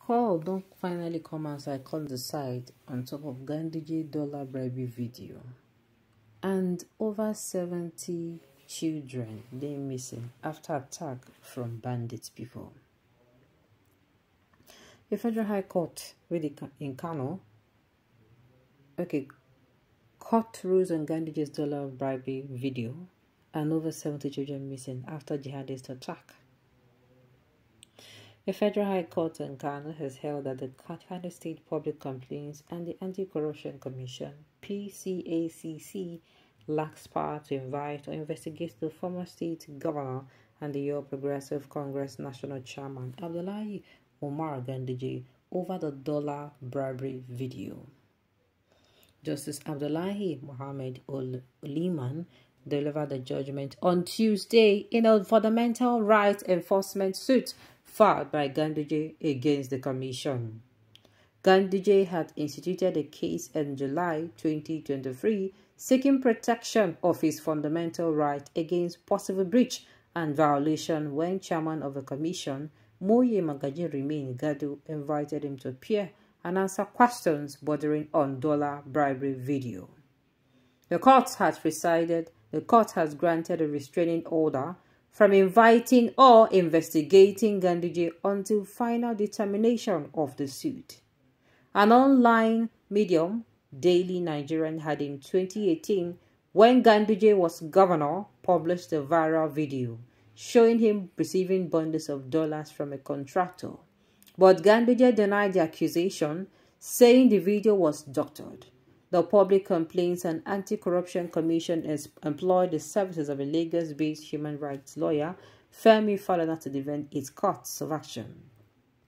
Call don't finally come outside on the side on top of Ganduje dollar bribery video. And over 70 children they missing after attack from bandit people. The Federal High Court in Kano, court rules on Ganduje's dollar bribery video and over 70 children missing after jihadist attack. The Federal High Court in Kano has held that the Kano State Public Complaints and the Anti-Corruption Commission, PCACC, lacks power to invite or investigate the former state governor and the All Progressive Congress National Chairman, Abdullahi Umar Ganduje, over the dollar bribery video. Justice Abdullahi Mohammed Oliman delivered the judgment on Tuesday in a fundamental rights enforcement suit filed by Ganduje against the commission. Ganduje had instituted a case in July 2023 seeking protection of his fundamental right against possible breach and violation when chairman of the commission, Moye Magaji Remain Gadu, invited him to appear and answer questions bordering on dollar bribery video. The court has granted a restraining order from inviting or investigating Ganduje until final determination of the suit. An online medium, Daily Nigerian, had in 2018, when Ganduje was governor, published a viral video showing him receiving bundles of dollars from a contractor. But Ganduje denied the accusation, saying the video was doctored. The Public Complaints and Anti-Corruption Commission has employed the services of a Lagos-based human rights lawyer, Femi Falana, to defend its course of action.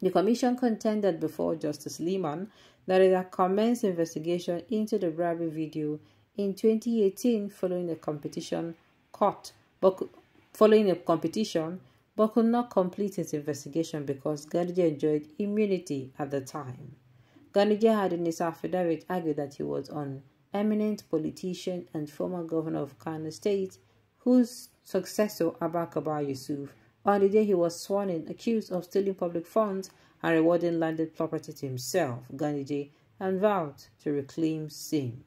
The commission contended before Justice Liman that it had commenced investigation into the bribery video in 2018 following a competition, but could not complete its investigation because Ganduje enjoyed immunity at the time. Ganduje had in his affidavit argued that he was an eminent politician and former governor of Kano State, whose successor, Abba Yusuf, on the day he was sworn in, accused of stealing public funds and rewarding landed property to himself, Ganduje, and vowed to reclaim same.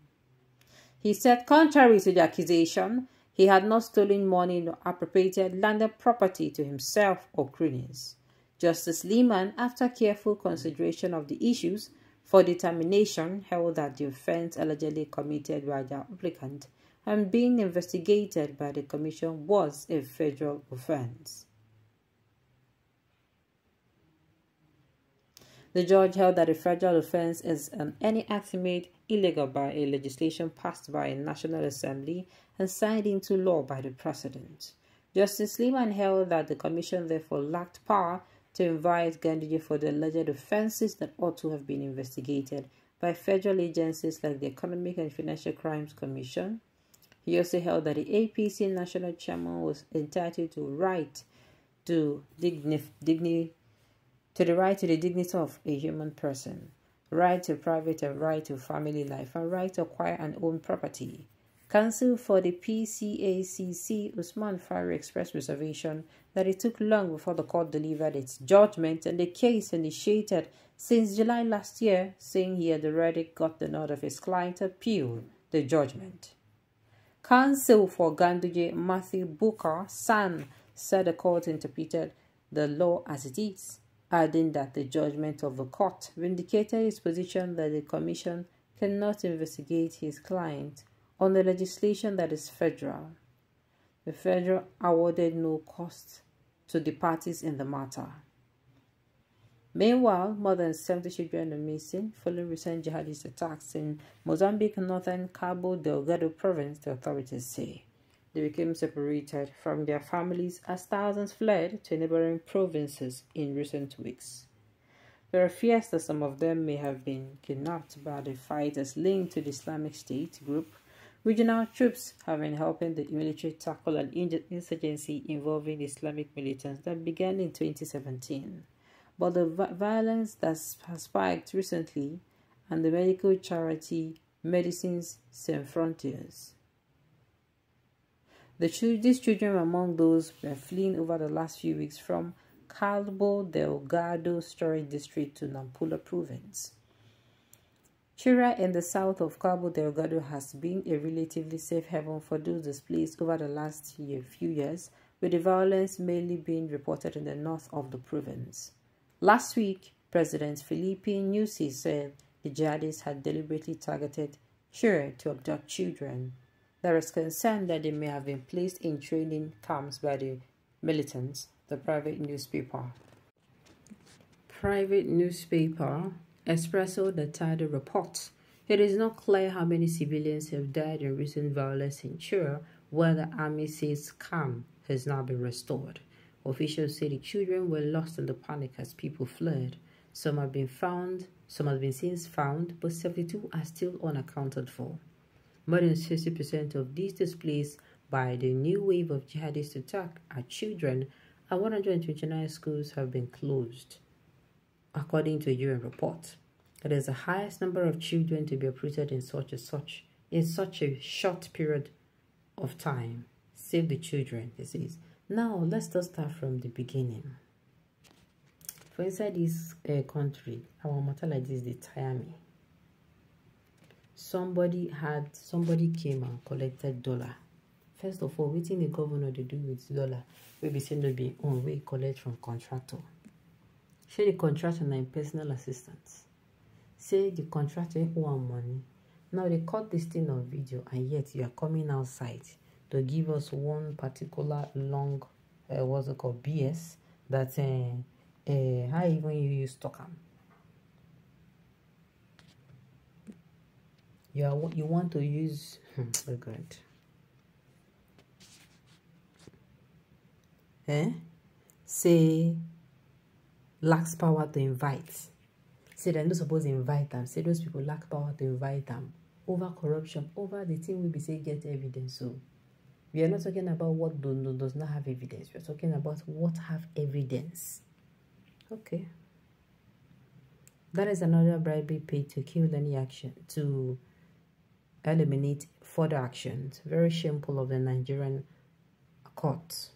He said, contrary to the accusation, he had not stolen money nor appropriated landed property to himself or cronies. Justice Liman, after careful consideration of the issues for determination, held that the offense allegedly committed by the applicant and being investigated by the commission was a federal offense. The judge held that a federal offense is any act made illegal by a legislation passed by a National Assembly and signed into law by the President. Justice Liman held that the Commission therefore lacked power to invite Ganduje for the alleged offenses that ought to have been investigated by federal agencies like the Economic and Financial Crimes Commission. He also held that the APC National Chairman was entitled to the right to the dignity of a human person, right to private and right to family life, and right to acquire and own property. Counsel for the PCACC, Usman Fari, expressed reservation that it took long before the court delivered its judgment and the case initiated since July last year, saying he had already got the nod of his client to appeal the judgment. Counsel for Ganduje, Matthew Booker San, said the court interpreted the law as it is, adding that the judgment of the court vindicated his position that the commission cannot investigate his client on the legislation that is federal. The federal awarded no cost to the parties in the matter. Meanwhile, more than 70 children are missing following recent jihadist attacks in Mozambique, northern Cabo Delgado province, the authorities say. They became separated from their families as thousands fled to neighboring provinces in recent weeks. There are fears that some of them may have been kidnapped by the fighters linked to the Islamic State group. Regional troops have been helping the military tackle an insurgency involving Islamic militants that began in 2017. But the violence that has spiked recently, and the medical charity Medicines Sans Frontiers. These children were among those who were fleeing over the last few weeks from Cabo Delgado Storage District to Nampula Province. Chira in the south of Cabo Delgado has been a relatively safe haven for those displaced over the last few years, with the violence mainly being reported in the north of the province. Last week, President Felipe Nyusi said the jihadists had deliberately targeted Chira to abduct children. There is concern that they may have been placed in training camps by the militants, the private newspaper Espresso the title reports. It is not clear how many civilians have died in recent violence in Chira, where the army says calm has now been restored. Officials say the children were lost in the panic as people fled. Some have been since found, but 72 are still unaccounted for. More than 60% of these displaced by the new wave of jihadist attack are children, and 129 schools have been closed, according to a UN report. It is the highest number of children to be uprooted in such a short period of time. Save the children, it says. Now, let's just start from the beginning. For inside this country, our matter like this, they tire me. Somebody came and collected dollar. First of all, wetin the governor dey do with dollar? We be saying to be on way collect from contractor. Say the contractor na personal assistance. Say the contractor want money. Now they cut this thing on video, and yet you are coming outside to give us one particular long, what's it called, BS that how even you use stock am. You want to use oh God. Say lacks power to invite. Say they're not supposed to invite them. Say those people lack power to invite them. Over corruption, over the thing we be say get evidence. So we are not talking about what does not have evidence. We are talking about what have evidence. Okay. That is another bribery paid to kill any action, to eliminate further actions. Very shameful of the Nigerian courts.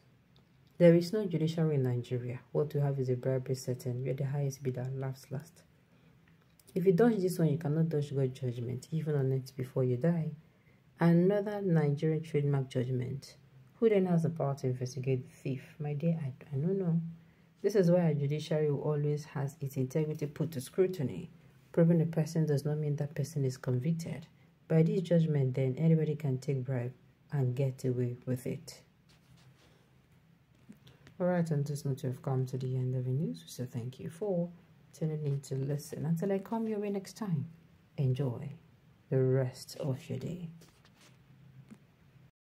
There is no judiciary in Nigeria. What we have is a bribery setting where the highest bidder laughs last. If you dodge this one, you cannot dodge God's judgment, even on it before you die. Another Nigerian trademark judgment. Who then has the power to investigate the thief? My dear, I don't know. This is why our judiciary always has its integrity put to scrutiny. Proving a person does not mean that person is convicted. By this judgment, then, anybody can take bribe and get away with it. Alright, on this note, we've come to the end of the news. So thank you for tuning in to listen. Until I come your way next time, enjoy the rest of your day.